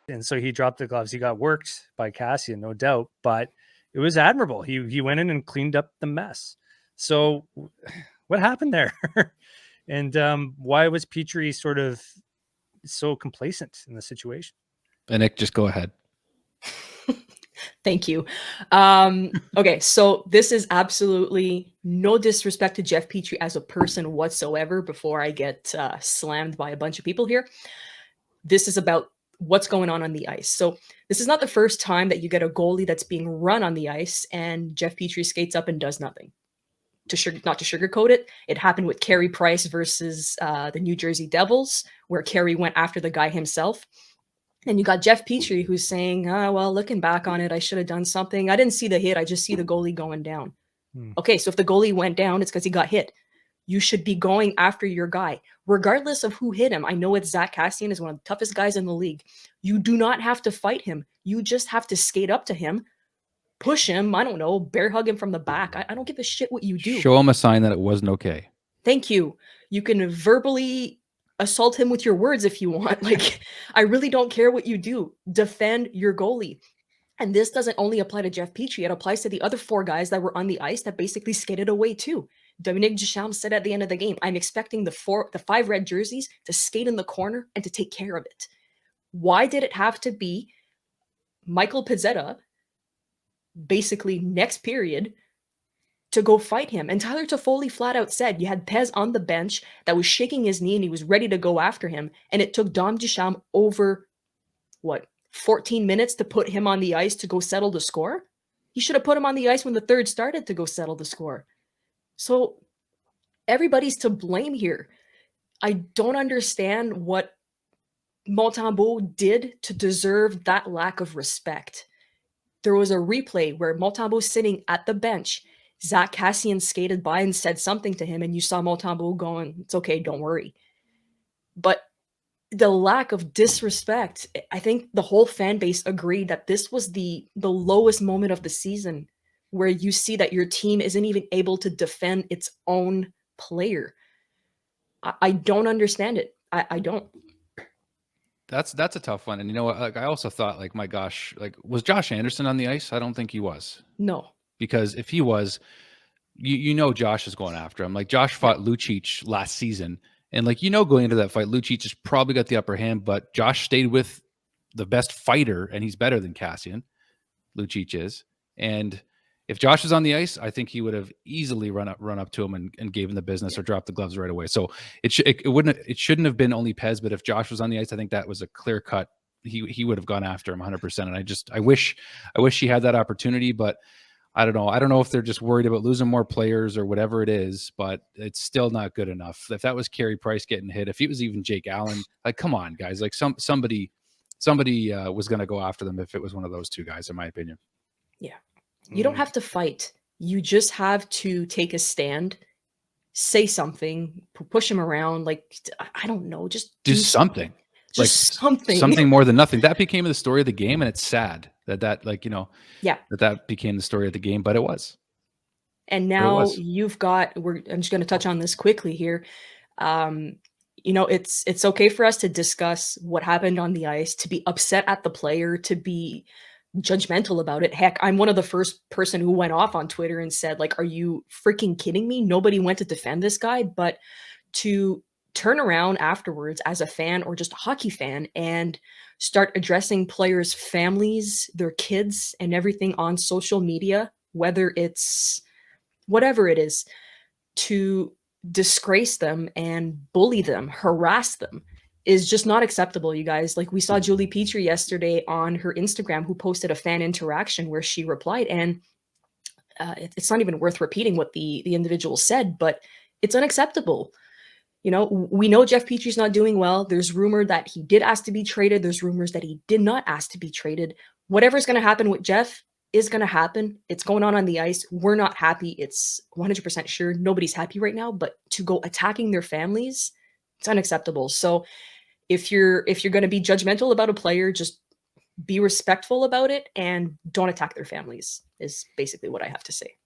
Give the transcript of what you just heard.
And so he dropped the gloves. He got worked by Kassian, no doubt, but it was admirable. He went in and cleaned up the mess. So what happened there? And why was Petry sort of so complacent in the situation? And Nick, just go ahead. Thank you. Okay, so this is absolutely no disrespect to Jeff Petry as a person whatsoever before I get slammed by a bunch of people here. This is about what's going on the ice. So this is not the first time that you get a goalie that's being run on the ice and Jeff Petry skates up and does nothing. Not to sugarcoat it, it happened with Carey Price versus the New Jersey Devils, where Carey went after the guy himself. And you got Jeff Petry who's saying, well, looking back on it, I should have done something. I didn't see the hit. I just see the goalie going down. Okay, so if the goalie went down, it's because he got hit. You should be going after your guy, regardless of who hit him. I know it's Zack Kassian is one of the toughest guys in the league. You do not have to fight him. You just have to skate up to him, push him, I don't know, bear hug him from the back. I don't give a shit what you do. Show him a sign that it wasn't okay. Thank you. You can verbally assault him with your words if you want. Like, I really don't care what you do. Defend your goalie. And this doesn't only apply to Jeff Petry. It applies to the other 4 guys that were on the ice that basically skated away too. Dominique Ducharme said at the end of the game, I'm expecting the 5 red jerseys to skate in the corner and to take care of it. Why did it have to be Michael Pezzetta, basically next period, to go fight him? And Tyler Toffoli flat out said you had Pez on the bench that was shaking his knee and he was ready to go after him. And it took Dom Ducharme over, 14 minutes to put him on the ice to go settle the score? He should have put him on the ice when the third started to go settle the score. So everybody's to blame here. I don't understand what Montembeault did to deserve that lack of respect. There was a replay where Montembeault's sitting at the bench. Zack Kassian skated by and said something to him, and you saw Montembeault going, it's okay, don't worry. But the lack of disrespect, I think the whole fan base agreed that this was the lowest moment of the season, where you see that your team isn't even able to defend its own player. I don't understand it. I don't. That's a tough one. And you know what? Like, I also thought, like, my gosh, like, was Josh Anderson on the ice? I don't think he was. No. Because if he was, you know Josh is going after him. Like, Josh fought Lucic last season. And, like, going into that fight, Lucic has probably got the upper hand, but Josh stayed with the best fighter, and he's better than Kassian. Lucic is. And if Josh was on the ice, I think he would have easily run up to him and gave him the business or dropped the gloves right away. So it shouldn't have been only Pez, but if Josh was on the ice, I think that was a clear cut. He would have gone after him 100%. And I wish he had that opportunity, but I don't know. I don't know if they're just worried about losing more players or whatever it is, but it's still not good enough. If that was Carey Price getting hit, if it was even Jake Allen, like, come on, guys, like somebody was going to go after them if it was one of those 2 guys, in my opinion. Yeah. You don't have to fight. You just have to take a stand, say something, push him around. Like, I don't know, just do something. Just something more than nothing. That became the story of the game, and it's sad that yeah, that became the story of the game, but it was. And now you've got, I'm just going to touch on this quickly here. It's okay for us to discuss what happened on the ice, to be upset at the player, to be judgmental about it. Heck, I'm one of the first person who went off on Twitter and said, like, are you freaking kidding me? Nobody went to defend this guy. But to turn around afterwards as a fan or just a hockey fan and start addressing players' families, their kids, and everything on social media, whether it's whatever it is, to disgrace them and bully them, harass them, is just not acceptable, you guys. Like, we saw Julie Petry yesterday on her Instagram, who posted a fan interaction where she replied, and it's not even worth repeating what the individual said, but it's unacceptable. We know Jeff Petry's not doing well. There's rumor that he did ask to be traded. There's rumors that he did not ask to be traded. Whatever's going to happen with Jeff is going to happen. It's going on the ice. We're not happy. It's 100% sure. Nobody's happy right now, but to go attacking their families, it's unacceptable. So if you're going to be judgmental about a player, just be respectful about it and don't attack their families, is basically what I have to say.